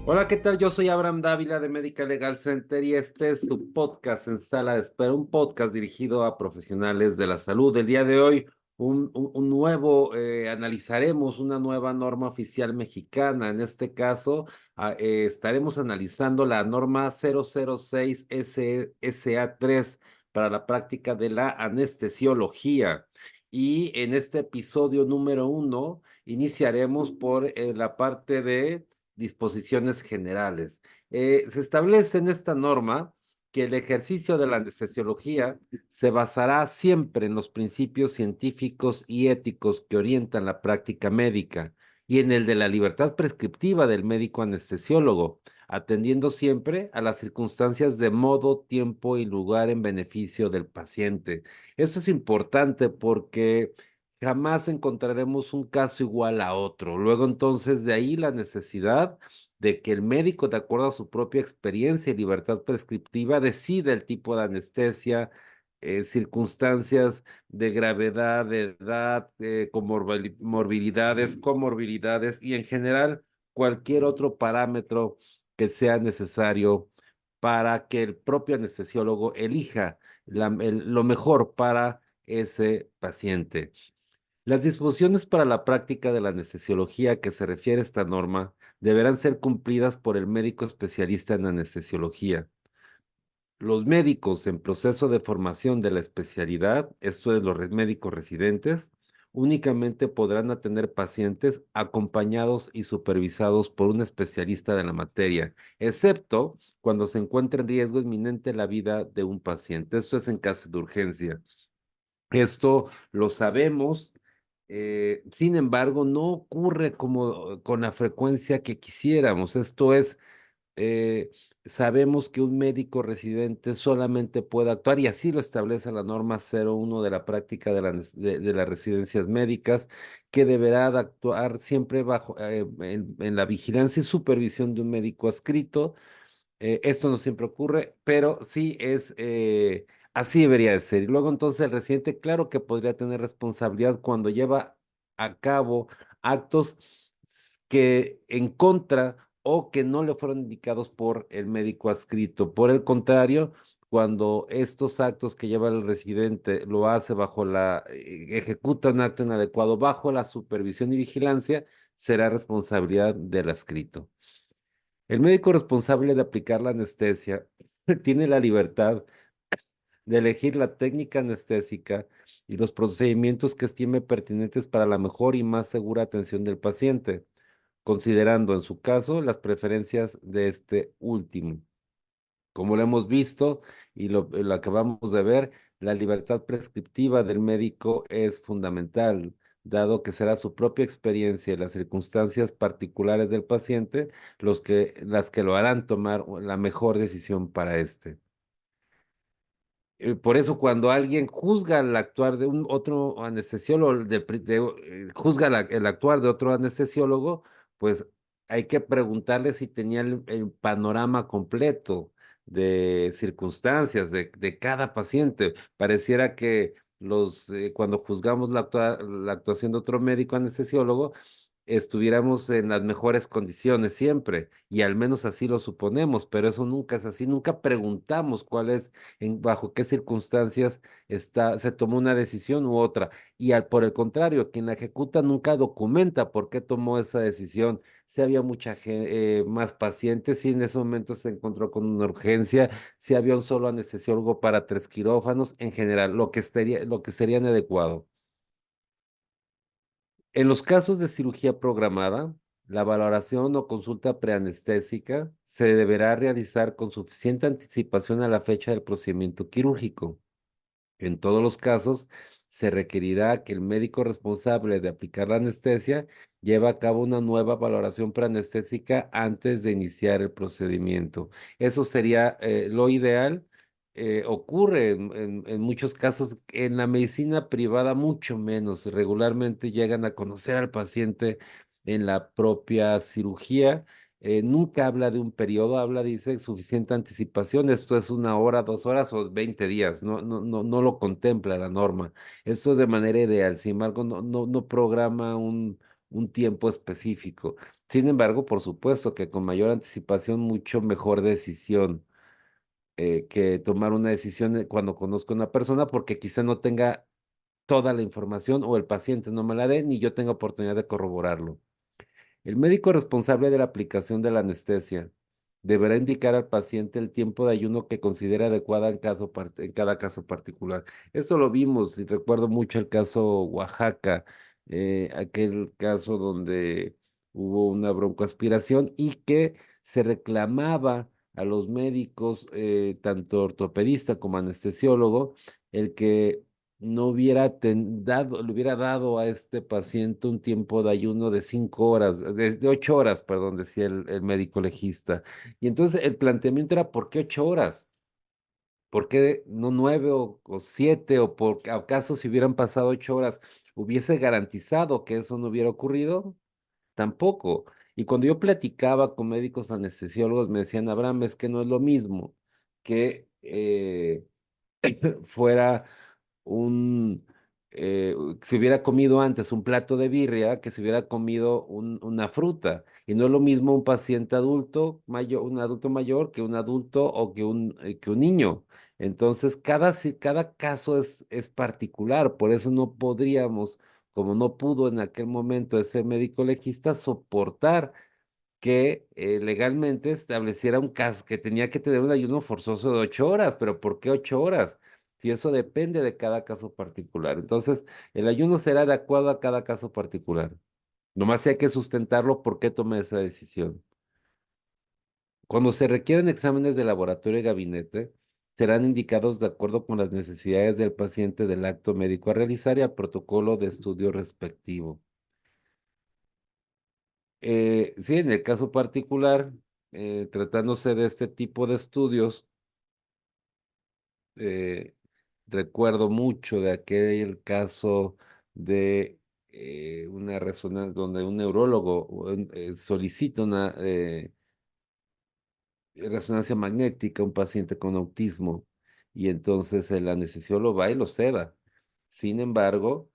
Hola, ¿qué tal? Yo soy Abraham Dávila de Medical Legal Center y este es su podcast en sala de espera, un podcast dirigido a profesionales de la salud. El día de hoy, un nuevo, analizaremos una nueva norma oficial mexicana. En este caso, estaremos analizando la norma 006 SA3 para la práctica de la anestesiología. Y en este episodio número 1, iniciaremos por la parte de disposiciones generales. Se establece en esta norma que el ejercicio de la anestesiología se basará siempre en los principios científicos y éticos que orientan la práctica médica y en el de la libertad prescriptiva del médico anestesiólogo, atendiendo siempre a las circunstancias de modo, tiempo y lugar en beneficio del paciente. Esto es importante porque jamás encontraremos un caso igual a otro. Luego, entonces, de ahí la necesidad de que el médico, de acuerdo a su propia experiencia y libertad prescriptiva, decida el tipo de anestesia, circunstancias de gravedad, de edad, comorbilidades y en general cualquier otro parámetro que sea necesario para que el propio anestesiólogo elija lo mejor para ese paciente. Las disposiciones para la práctica de la anestesiología a que se refiere esta norma deberán ser cumplidas por el médico especialista en anestesiología. Los médicos en proceso de formación de la especialidad, esto es los médicos residentes, únicamente podrán atender pacientes acompañados y supervisados por un especialista de la materia, excepto cuando se encuentre en riesgo inminente la vida de un paciente. Esto es en caso de urgencia. Esto lo sabemos, sin embargo, no ocurre como con la frecuencia que quisiéramos. Esto es, eh, sabemos que un médico residente solamente puede actuar, y así lo establece la norma 01 de la práctica de las residencias médicas, que deberá de actuar siempre bajo, en la vigilancia y supervisión de un médico adscrito. Esto no siempre ocurre, pero sí es, así debería de ser. Y luego entonces el residente, claro que podría tener responsabilidad cuando lleva a cabo actos que en contra o que no le fueron indicados por el médico adscrito. Por el contrario, cuando estos actos que lleva el residente lo hace ejecuta un acto inadecuado bajo la supervisión y vigilancia, será responsabilidad del adscrito. El médico responsable de aplicar la anestesia tiene la libertad de elegir la técnica anestésica y los procedimientos que estime pertinentes para la mejor y más segura atención del paciente, considerando en su caso las preferencias de este último. Como lo hemos visto y lo acabamos de ver, la libertad prescriptiva del médico es fundamental, dado que será su propia experiencia y las circunstancias particulares del paciente las que lo harán tomar la mejor decisión para este. Por eso cuando alguien juzga el actuar de un otro anestesiólogo, juzga el actuar de otro anestesiólogo, pues hay que preguntarle si tenía el panorama completo de circunstancias de cada paciente. Pareciera que cuando juzgamos la actuación de otro médico anestesiólogo, estuviéramos en las mejores condiciones siempre, y al menos así lo suponemos, pero eso nunca es así, nunca preguntamos bajo qué circunstancias se tomó una decisión u otra. Y por el contrario, quien la ejecuta nunca documenta por qué tomó esa decisión. Si había más pacientes, si en ese momento se encontró con una urgencia, si había un solo anestesiólogo para 3 quirófanos, en general, lo que sería inadecuado. En los casos de cirugía programada, la valoración o consulta preanestésica se deberá realizar con suficiente anticipación a la fecha del procedimiento quirúrgico. En todos los casos, se requerirá que el médico responsable de aplicar la anestesia lleve a cabo una nueva valoración preanestésica antes de iniciar el procedimiento. Eso sería lo ideal. Ocurre en muchos casos, en la medicina privada mucho menos. Regularmente llegan a conocer al paciente en la propia cirugía. Nunca habla de un periodo, dice, suficiente anticipación. Esto es 1 hora, 2 horas o 20 días. No lo contempla la norma. Esto es de manera ideal. Sin embargo, no programa un tiempo específico. Sin embargo, por supuesto que con mayor anticipación, mucho mejor decisión que tomar una decisión cuando conozco a una persona porque quizá no tenga toda la información o el paciente no me la dé ni yo tenga oportunidad de corroborarlo. El médico responsable de la aplicación de la anestesia deberá indicar al paciente el tiempo de ayuno que considera adecuada en cada caso particular. Esto lo vimos y recuerdo mucho el caso Oaxaca, aquel caso donde hubo una broncoaspiración y que se reclamaba a los médicos, tanto ortopedista como anestesiólogo, el que no hubiera le hubiera dado a este paciente un tiempo de ayuno de 5 horas, de 8 horas, perdón, decía el médico legista. Y entonces el planteamiento era, ¿por qué 8 horas? ¿Por qué no 9 o 7? ¿O por acaso si hubieran pasado 8 horas, hubiese garantizado que eso no hubiera ocurrido? Tampoco. Y cuando yo platicaba con médicos anestesiólogos, me decían, Abraham, es que no es lo mismo que fuera un, se hubiera comido antes un plato de birria que se hubiera comido una fruta. Y no es lo mismo un paciente adulto mayor, un adulto mayor que un adulto o que un niño. Entonces, cada caso es particular, por eso no podríamos, como no pudo en aquel momento ese médico legista, soportar que legalmente estableciera un caso que tenía que tener un ayuno forzoso de 8 horas, pero ¿por qué 8 horas? Si eso depende de cada caso particular. Entonces, el ayuno será adecuado a cada caso particular. Nomás si hay que sustentarlo, ¿por qué tomé esa decisión? Cuando se requieren exámenes de laboratorio y gabinete, serán indicados de acuerdo con las necesidades del paciente del acto médico a realizar y al protocolo de estudio respectivo. Sí, en el caso particular, tratándose de este tipo de estudios, eh, recuerdo mucho de aquel caso de una resonancia donde un neurólogo solicita una resonancia magnética a un paciente con autismo y entonces el anestesiólogo va y lo seda. Sin embargo,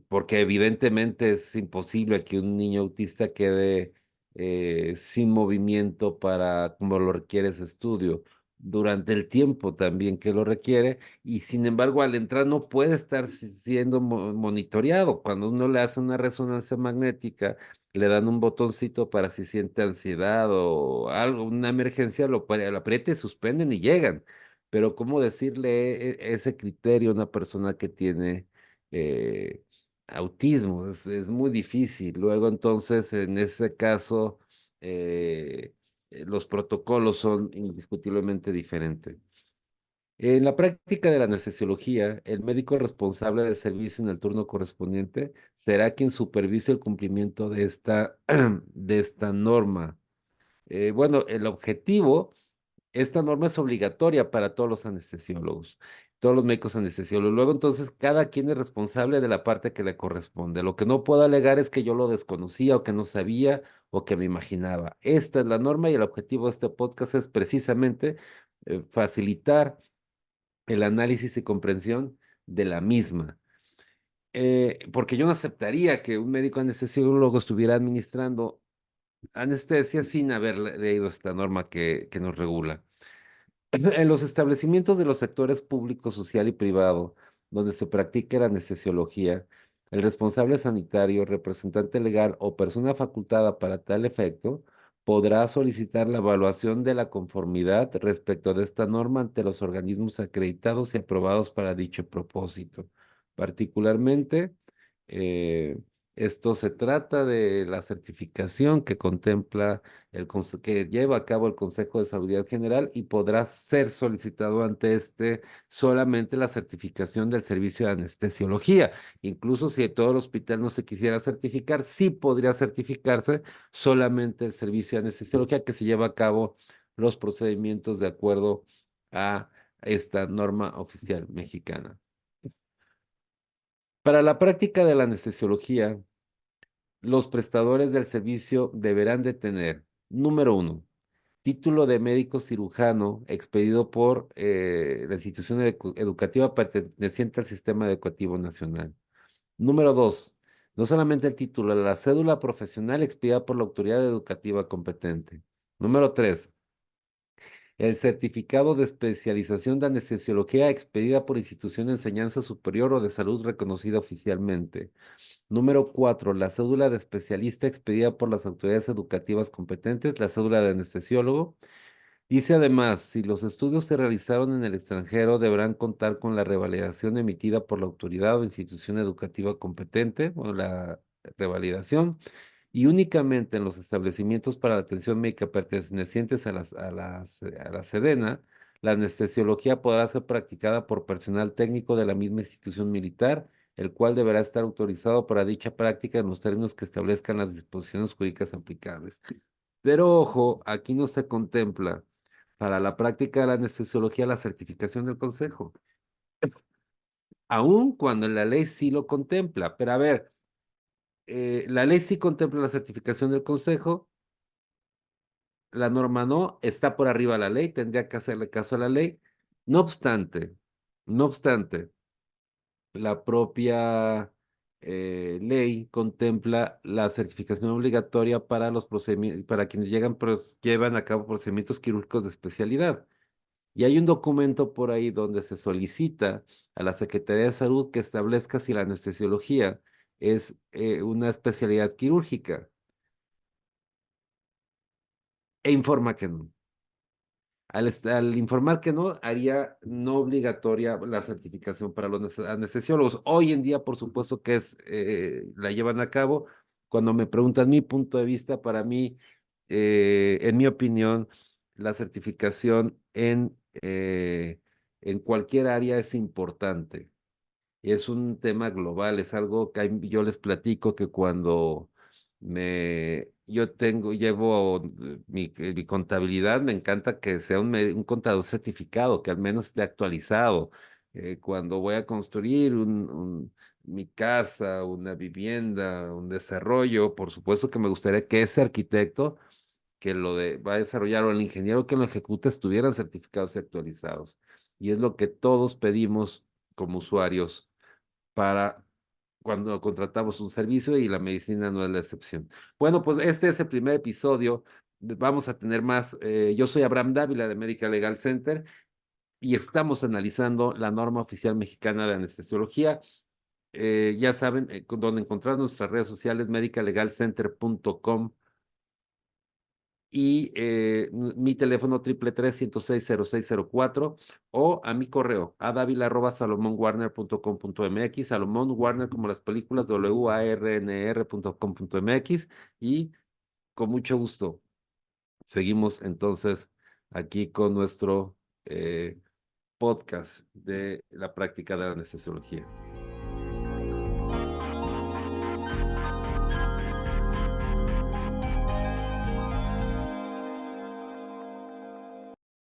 porque evidentemente es imposible que un niño autista quede sin movimiento para, como lo requiere ese estudio, durante el tiempo también que lo requiere, y sin embargo al entrar no puede estar siendo monitoreado. Cuando uno le hace una resonancia magnética, le dan un botoncito para si siente ansiedad o algo, una emergencia, lo aprieta y suspenden y llegan. Pero ¿cómo decirle ese criterio a una persona que tiene eh, autismo? Es muy difícil. Luego entonces, en ese caso, los protocolos son indiscutiblemente diferentes. En la práctica de la anestesiología, el médico responsable del servicio en el turno correspondiente será quien supervise el cumplimiento de esta norma. Bueno, el objetivo, esta norma es obligatoria para todos los anestesiólogos, todos los médicos anestesiólogos. Luego, entonces, cada quien es responsable de la parte que le corresponde. Lo que no puedo alegar es que yo lo desconocía o que no sabía o que me imaginaba. Esta es la norma y el objetivo de este podcast es precisamente facilitar el análisis y comprensión de la misma. Porque yo no aceptaría que un médico anestesiólogo estuviera administrando anestesia sin haber leído esta norma que nos regula. En los establecimientos de los sectores público, social y privado, donde se practique la anestesiología, el responsable sanitario, representante legal o persona facultada para tal efecto podrá solicitar la evaluación de la conformidad respecto de esta norma ante los organismos acreditados y aprobados para dicho propósito. Particularmente, eh, esto se trata de la certificación que contempla que lleva a cabo el Consejo de Salubridad General y podrá ser solicitado ante este solamente la certificación del servicio de anestesiología. Incluso si todo el hospital no se quisiera certificar, sí podría certificarse solamente el servicio de anestesiología que se lleva a cabo los procedimientos de acuerdo a esta norma oficial mexicana. Para la práctica de la anestesiología, los prestadores del servicio deberán de tener, número uno, título de médico cirujano expedido por la institución educativa perteneciente al Sistema Educativo Nacional. Número dos, No solamente el título, la cédula profesional expedida por la autoridad educativa competente. Número 3, el certificado de especialización de anestesiología expedida por institución de enseñanza superior o de salud reconocida oficialmente. Número 4, la cédula de especialista expedida por las autoridades educativas competentes, la cédula de anestesiólogo. Dice además, si los estudios se realizaron en el extranjero, deberán contar con la revalidación emitida por la autoridad o institución educativa competente, o la revalidación, y únicamente en los establecimientos para la atención médica pertenecientes a la Sedena, la anestesiología podrá ser practicada por personal técnico de la misma institución militar, el cual deberá estar autorizado para dicha práctica en los términos que establezcan las disposiciones jurídicas aplicables. Pero ojo, aquí no se contempla para la práctica de la anestesiología la certificación del consejo, aun cuando la ley sí lo contempla. Pero a ver, la ley sí contempla la certificación del consejo, la norma no, está por arriba de la ley, tendría que hacerle caso a la ley. No obstante, no obstante, la propia ley contempla la certificación obligatoria para los procedimientos, para quienes llevan a cabo procedimientos quirúrgicos de especialidad. Y hay un documento por ahí donde se solicita a la Secretaría de Salud que establezca si la anestesiología es una especialidad quirúrgica e informa que no. Al informar que no, haría no obligatoria la certificación para los anestesiólogos. Hoy en día, por supuesto que la llevan a cabo. Cuando me preguntan mi punto de vista, para mí, en mi opinión, la certificación en cualquier área es importante. Es un tema global, es algo que yo les platico que cuando llevo mi contabilidad, me encanta que sea un contador certificado, que al menos esté actualizado. Cuando voy a construir mi casa, una vivienda, un desarrollo, por supuesto que me gustaría que ese arquitecto va a desarrollar o el ingeniero que lo ejecute estuvieran certificados y actualizados. Y es lo que todos pedimos como usuarios para cuando contratamos un servicio y la medicina no es la excepción. Bueno, pues este es el primer episodio. Vamos a tener más. Yo soy Abraham Dávila de Medical Legal Center y estamos analizando la norma oficial mexicana de anestesiología. Ya saben, dónde encontrar nuestras redes sociales, medicallegalcenter.com y mi teléfono 333-106-0604 o a mi correo adavila@salomonwarner.com.mx, Salomón Warner como las películas warnr.com.mx y con mucho gusto seguimos entonces aquí con nuestro podcast de la práctica de la anestesiología.